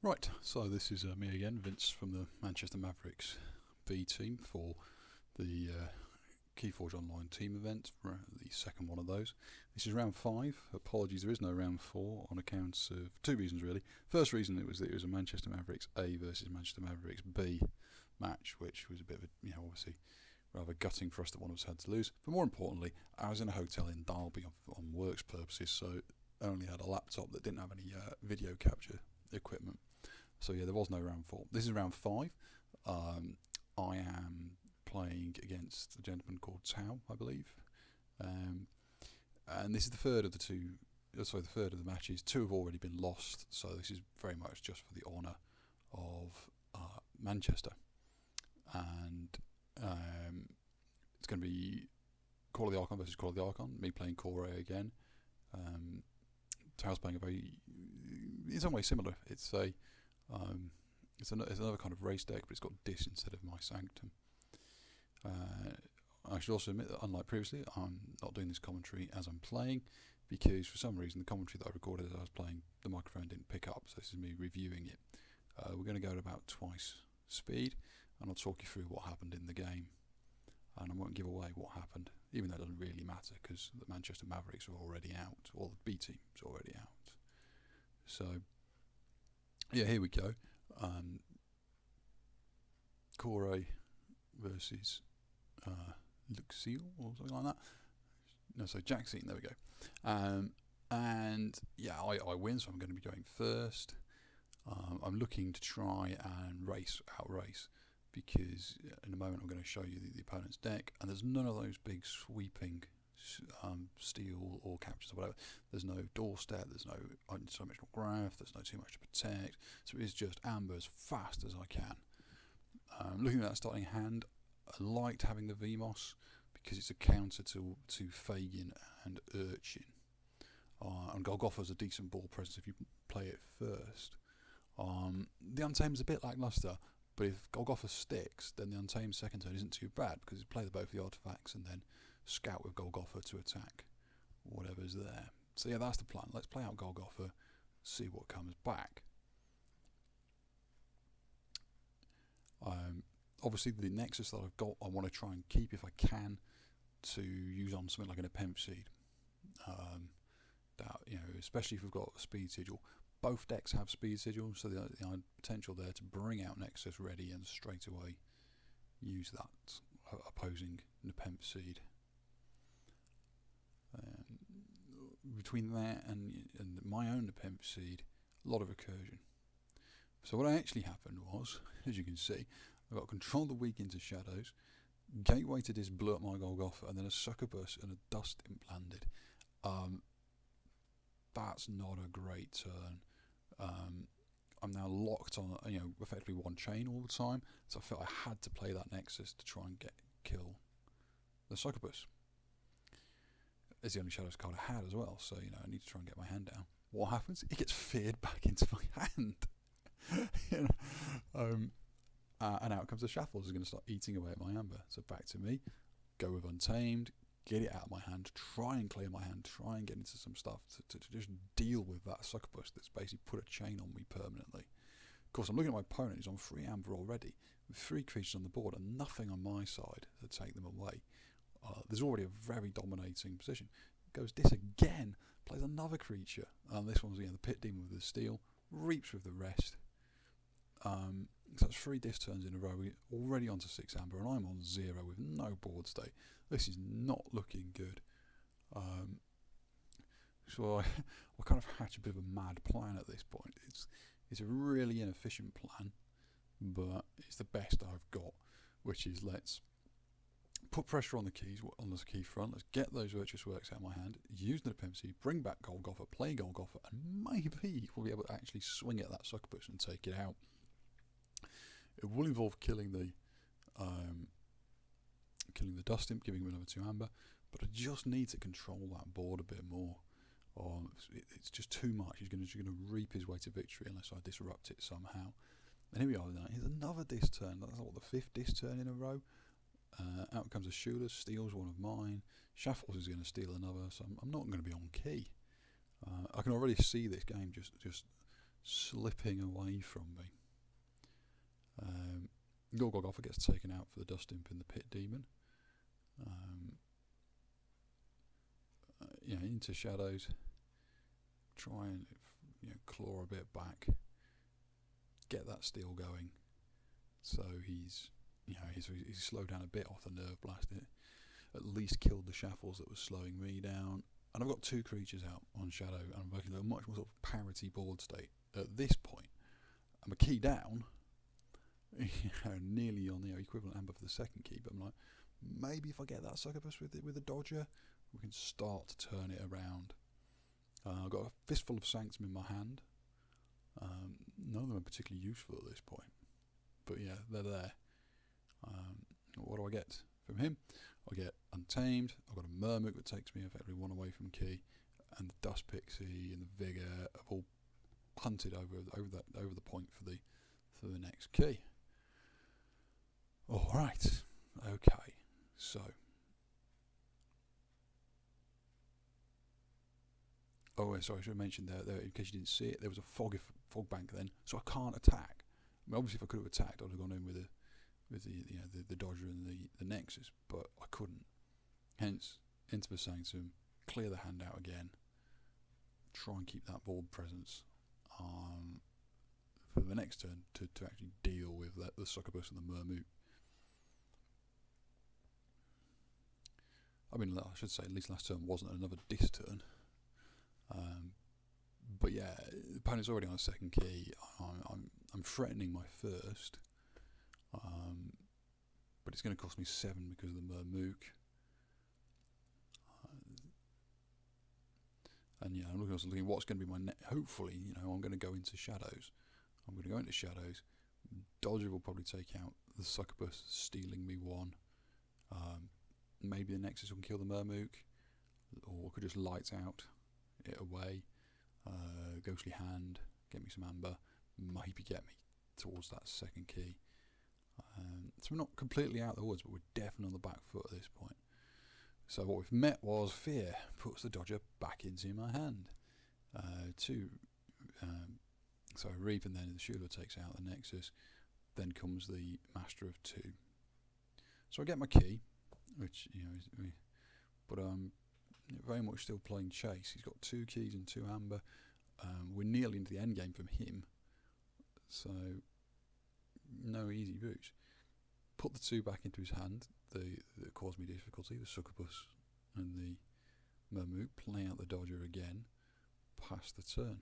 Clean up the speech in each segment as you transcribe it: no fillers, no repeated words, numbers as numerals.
Right, so this is me again, Vince from the Manchester Mavericks B team for the Keyforge Online team event, the second one of those. This is round 5. Apologies, there is no round 4 on account of two reasons really. First reason it was that it was a Manchester Mavericks A versus Manchester Mavericks B match, which was a bit of a, obviously rather gutting for us that one of us had to lose. But more importantly, I was in a hotel in Derby on works purposes, so I only had a laptop that didn't have any video capture equipment. So yeah, there was no round 4. This is round 5. I am playing against a gentleman called Tao, I believe, and this is the third of the two. Sorry, the third of the matches. 2 have already been lost, so this is very much just for the honour of Manchester, and it's going to be Call of the Archon versus Call of the Archon. Me playing KOTE again. Tao's playing a very, in some ways similar. It's another kind of race deck, but it's got Dis instead of My Sanctum. I should also admit that, unlike previously, I'm not doing this commentary as I'm playing, because for some reason the commentary that I recorded as I was playing, the microphone didn't pick up, so this is me reviewing it. We're going to go at about twice speed, and I'll talk you through what happened in the game. And I won't give away what happened, even though it doesn't really matter, because the Manchester Mavericks are already out, or the B team is already out. So, yeah, here we go. KOTE versus Luxil or something like that. No, so Jackson, there we go. And yeah, I win, so I'm going to be going first. I'm looking to try and outrace, because in a moment I'm going to show you the opponent's deck, and there's none of those big sweeping steal or captures or whatever. There's no doorstep, there's no dimensional graph, there's no too much to protect, so it's just amber as fast as I can. Looking at that starting hand, I liked having the VMOS because it's a counter to Fagin and Urchin. And Golgotha's a decent ball presence if you play it first. The Untamed is a bit lackluster, but if Golgotha sticks, then the Untamed second turn isn't too bad, because you play both the artifacts and then scout with Golgotha to attack whatever's there. So yeah, that's the plan. Let's play out Golgotha, see what comes back. Obviously the Nexus that I've got, I want to try and keep if I can, to use on something like an Nepenthe Seed. That, especially if we've got a Speed Sigil. Both decks have Speed Sigil, so the potential there to bring out Nexus ready and straight away use that opposing Nepenthe Seed. Between that and my own Nepenthe Seed, a lot of recursion. So what actually happened was, as you can see, I got control of the weak into shadows, gateway to this blew up my Golgotha, and then a succubus and a dust imp landed. That's not a great turn. I'm now locked on, effectively one chain all the time, so I felt I had to play that Nexus to try and kill the succubus. It's the only shadows card I had as well, so I need to try and get my hand down. What happens? It gets feared back into my hand. And out comes the Shaffles, is going to start eating away at my amber. So back to me, go with Untamed, get it out of my hand, try and clear my hand, try and get into some stuff to just deal with that succubus that's basically put a chain on me permanently. Of course, I'm looking at my opponent who's on 3 amber already, with 3 creatures on the board and nothing on my side to take them away. There's already a very dominating position. Goes this again, plays another creature. This one's the Pit Demon with the steel, reaps with the rest. So that's 3 Dis turns in a row. We're already onto 6 amber, and I'm on 0 with no board state. This is not looking good. So I kind of hatch a bit of a mad plan at this point. It's a really inefficient plan, but it's the best I've got, which is let's put pressure on the keys, on the key front. Let's get those Virtuous Works out of my hand, use the Nepenthe Seed, bring back Golgotha, play Golgotha, and maybe we'll be able to actually swing at that succubus and take it out. It will involve killing the Dust Imp, giving him another 2 amber, but I just need to control that board a bit more. It's just too much. He's going to reap his way to victory unless I disrupt it somehow. And here we are. Here's another Dis turn. That's what, the 5th Dis turn in a row. Out comes a Shula, steals one of mine. Shaffles is going to steal another, so I'm not going to be on key. I can already see this game just slipping away from me. Gorgogotha gets taken out for the Dust Imp and the Pit Demon. Into shadows. Try and claw a bit back. Get that steel going. So he's slowed down a bit off the Nerve Blast. It at least killed the Shaffles that was slowing me down. And I've got 2 creatures out on Shadow, and I'm working at a much more sort of parity board state at this point. I'm a key down, nearly on the equivalent amber for the second key, but I'm like, maybe if I get that succubus with a dodger, we can start to turn it around. I've got a fistful of Sanctum in my hand. None of them are particularly useful at this point, but yeah, they're there. What do I get from him? I get Untamed. I've got a Murmook that takes me effectively 1 away from key, and the Dust Pixie and the Vigor have all punted over the point for the next key. All right, okay, so. Oh, sorry, I should have mentioned there in case you didn't see it. There was a fog bank then, so I can't attack. I mean, obviously, if I could have attacked, I'd have gone in with the Dodger and the Nexus, but I couldn't. Hence, into the Sanctum, clear the hand out again, try and keep that board presence for the next turn to actually deal with the Succubus and the Murmook. I mean, I should say at least last turn wasn't another dis turn. But yeah, the opponent's already on a second key. I'm threatening my first, but it's going to cost me 7 because of the Murmook. And yeah, I'm also looking at what's going to be my hopefully, I'm going to go into shadows. I'm going to go into shadows. Dodger will probably take out the Succubus, stealing me 1. Maybe the Nexus will kill the Murmook, or could just light out it away. Ghostly Hand, get me some amber, maybe get me towards that second key. So we're not completely out of the woods, but we're definitely on the back foot at this point. So what we've met was fear puts the Dodger back into my hand. So I Reap, and then the Shula takes out the Nexus. Then comes the Master of 2. So I get my key, which but I'm very much still playing chase. He's got 2 keys and 2 amber. We're nearly into the end game from him, so no easy boots. Put the 2 back into his hand that caused me difficulty, the Succubus and the Murmook. Play out the Dodger again, pass the turn.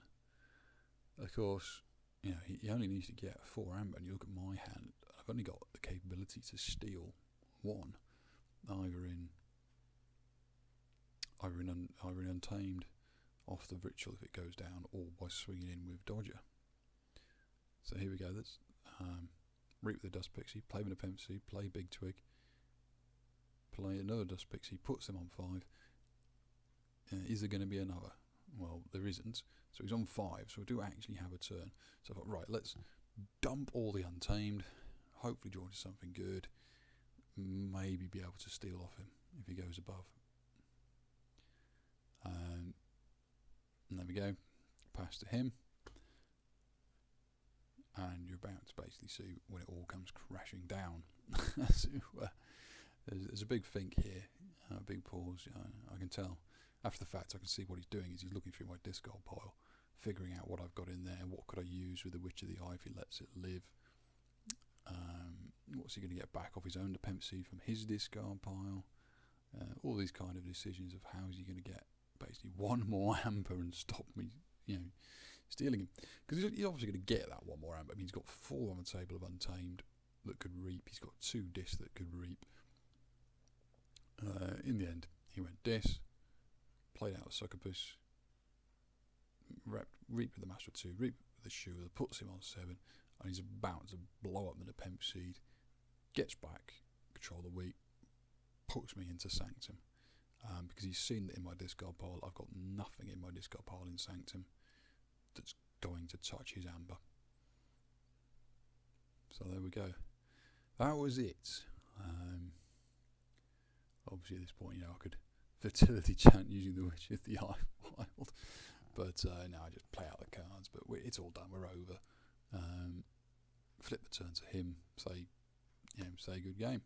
Of course, he only needs to get 4 amber, and you look at my hand, I've only got the capability to steal 1, either in Untamed off the Ritual if it goes down, or by swinging in with Dodger. So here we go. Let's Reap the Dust Pixie, play with a Pempsey, play Big Twig, play another Dust Pixie, puts him on 5. Is there going to be another? Well, there isn't. So he's on 5, so we do actually have a turn. So I thought, right, let's dump all the Untamed, hopefully draw into something good, maybe be able to steal off him if he goes above. And there we go, pass to him, and you're about to basically see when it all comes crashing down. So, there's a big think here, a big pause. I can tell after the fact. I can see what he's doing is he's looking through my discard pile, figuring out what I've got in there, what could I use with the Witch of the Eye if he lets it live. What's he going to get back off his own dependency from his discard pile? All these kind of decisions of how is he going to get basically 1 more amber and stop me, stealing him. Because he's obviously going to get that 1 more amber. I mean, he's got 4 on the table of Untamed that could Reap. He's got 2 dis that could Reap. In the end, he went dis, played out a Succubus, Reap with the Master of 2, Reap with the Shula, puts him on 7, and he's about to blow up the Nepemp Seed, gets back, control the weak, puts me into Sanctum. Because he's seen that in my discard pile, I've got nothing in my discard pile in Sanctum that's going to touch his amber. So there we go. That was it. Obviously at this point, I could fertility chant using the Witch of the Eye wild. But no, I just play out the cards. But it's all done. We're over. Flip the turn to him. Say good game.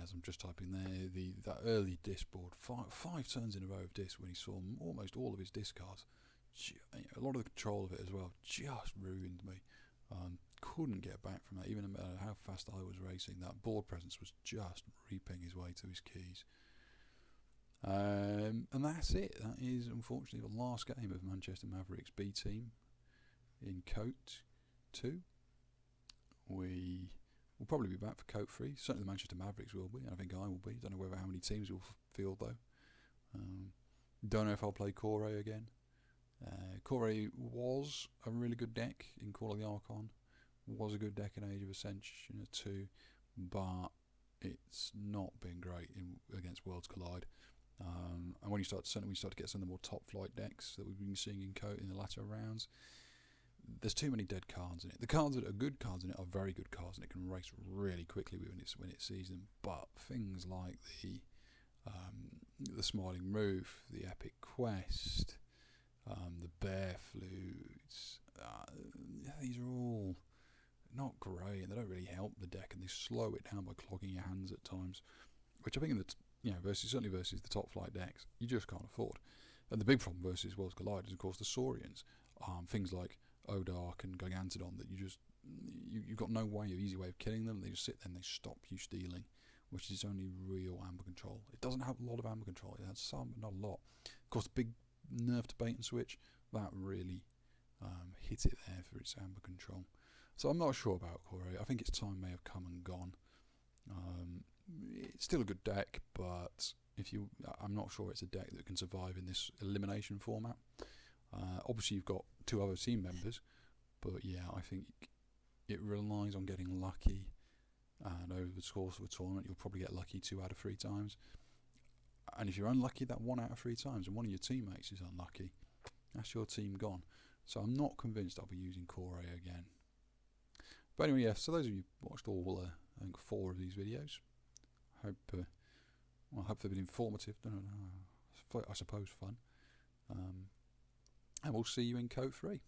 As I'm just typing there, that early disc board, five turns in a row of disc when he saw almost all of his discards. A lot of the control of it as well just ruined me. Couldn't get back from that, even no matter how fast I was racing. That board presence was just reaping his way to his keys. And that's it. That is unfortunately the last game of Manchester Mavericks B team in KOTE 2. We will probably be back for KOTE 3. Certainly the Manchester Mavericks will be. I think I will be. Don't know how many teams will field though. Don't know if I'll play KOTE again. KOTE was a really good deck in Call of the Archon. Was a good deck in Age of Ascension 2, but it's not been great against Worlds Collide. And when you start to get some of the more top flight decks that we've been seeing in KOTE in the latter rounds, there's too many dead cards in it. The cards that are good cards in it are very good cards, and it can race really quickly when it sees them. But things like the Smiling Roof, the Epic Quest, the Bear Flutes, these are all not great, and they don't really help the deck, and they slow it down by clogging your hands at times, which I think certainly versus the top flight decks, you just can't afford. And the big problem versus Worlds Collide is, of course, the Saurians. Things like Odark and Gigantodon that you've got no easy way of killing them. They just sit there and they stop you stealing, which is only real amber control. It doesn't have a lot of amber control. It has some, but not a lot. Of course, the big nerf to bait and switch, that really hit it there for its amber control. So I'm not sure about KOTE. I think its time may have come and gone. It's still a good deck, but I'm not sure it's a deck that can survive in this elimination format. Obviously, you've got 2 other team members, but yeah, I think it relies on getting lucky. And over the course of a tournament, you'll probably get lucky 2 out of 3 times. And if you're unlucky that 1 out of 3 times, and one of your teammates is unlucky, that's your team gone. So I'm not convinced I'll be using KOTE again. But anyway, yeah, so those of you who watched all, I think 4 of these videos, I hope they've been informative. I suppose fun. And we'll see you in KOTE 3.